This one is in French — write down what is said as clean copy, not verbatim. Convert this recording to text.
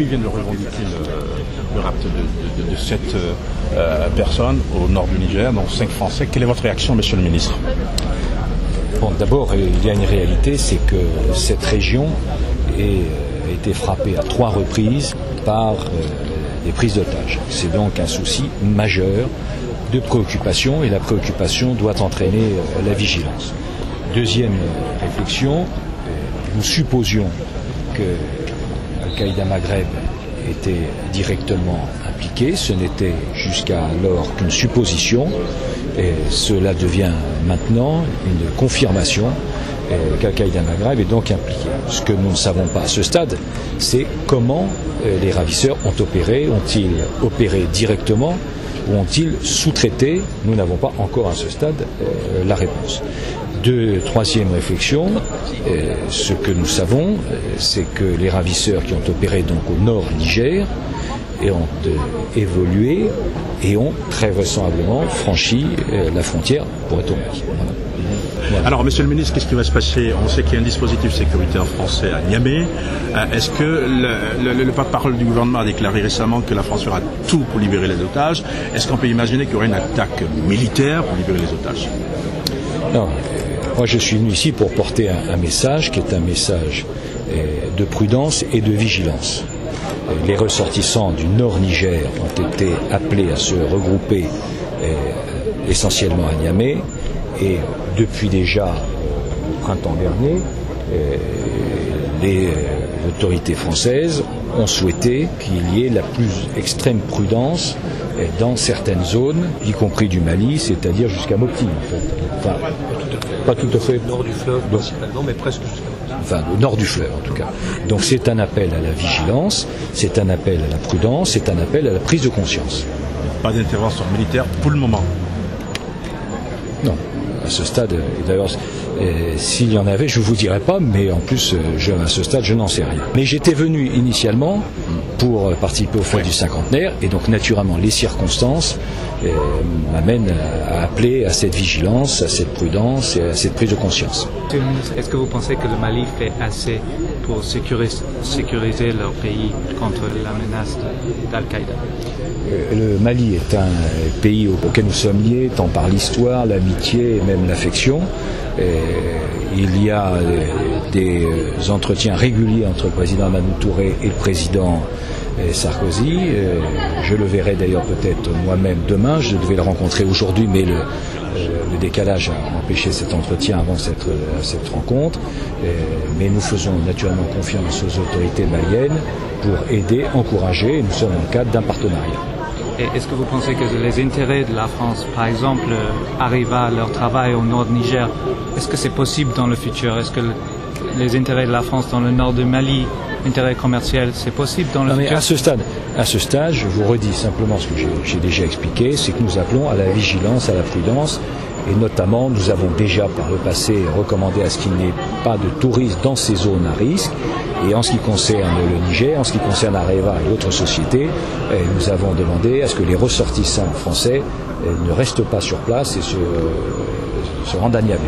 Oui, vient de revendiquer le rapt de 7 personnes au nord du Niger, dont 5 Français. Quelle est votre réaction, monsieur le ministre? Bon, d'abord, il y a une réalité, c'est que cette région a été frappée à 3 reprises par des prises d'otages. C'est donc un souci majeur de préoccupation, et la préoccupation doit entraîner la vigilance. Deuxième réflexion, nous supposions que Al-Qaïda Maghreb était directement impliqué. Ce n'était jusqu'alors qu'une supposition, et cela devient maintenant une confirmation qu'Al-Qaïda Maghreb est donc impliqué. Ce que nous ne savons pas à ce stade, c'est comment les ravisseurs ont opéré. Ont-ils opéré directement ou ont-ils sous-traité? Nous n'avons pas encore à ce stade la réponse. Troisième réflexion, ce que nous savons, c'est que les ravisseurs qui ont opéré donc au nord Niger et ont évolué et ont très vraisemblablement franchi la frontière pour être au Mali. Voilà. Alors, monsieur le ministre, qu'est-ce qui va se passer? On sait qu'il y a un dispositif sécuritaire français à Niamey. Est-ce que le porte-parole du gouvernement a déclaré récemment que la France fera tout pour libérer les otages? Est-ce qu'on peut imaginer qu'il y aurait une attaque militaire pour libérer les otages? Non. Moi, je suis venu ici pour porter un message qui est un message de prudence et de vigilance. Les ressortissants du nord Niger ont été appelés à se regrouper essentiellement à Niamey, et depuis déjà au printemps dernier, les autorités françaises ont souhaité qu'il y ait la plus extrême prudence dans certaines zones, y compris du Mali, c'est-à-dire jusqu'à Mopti, en fait. Enfin, pas tout à fait. Le nord du fleuve, principalement, mais presque jusqu'à Mopti. Enfin, le nord du fleuve, en tout cas. Donc c'est un appel à la vigilance, c'est un appel à la prudence, c'est un appel à la prise de conscience. Pas d'intervention militaire pour le moment? Non. À ce stade, d'ailleurs, s'il y en avait, je ne vous dirais pas, mais en plus, à ce stade, je n'en sais rien. Mais j'étais venu initialement pour participer aux fêtes du cinquantenaire, et donc naturellement, les circonstances m'amènent à appeler à cette vigilance, à cette prudence et à cette prise de conscience. Monsieur le ministre, est-ce que vous pensez que le Mali fait assez pour sécuriser leur pays contre la menace d'Al-Qaïda? Le Mali est un pays auquel nous sommes liés, tant par l'histoire, l'amitié et même l'affection. Il y a des entretiens réguliers entre le président Mamadou Touré et le président Sarkozy. Je le verrai d'ailleurs peut-être moi-même demain. Je devais le rencontrer aujourd'hui, mais le décalage a empêché cet entretien avant cette rencontre. Mais nous faisons naturellement confiance aux autorités maliennes pour aider, encourager, et nous sommes dans le cadre d'un partenariat. Et est-ce que vous pensez que les intérêts de la France, par exemple, arrivent à leur travail au nord du Niger? Est-ce que c'est possible dans le futur? Est-ce que les intérêts de la France dans le nord du Mali, intérêts commerciaux, c'est possible dans le futur? Mais à ce stade, je vous redis simplement ce que j'ai déjà expliqué, c'est que nous appelons à la vigilance, à la prudence, et notamment nous avons déjà par le passé recommandé à ce qu'il n'y ait pas de touristes dans ces zones à risque. Et en ce qui concerne le Niger, en ce qui concerne Areva et d'autres sociétés, nous avons demandé à ce que les ressortissants français ne restent pas sur place et se rendent à Niamey.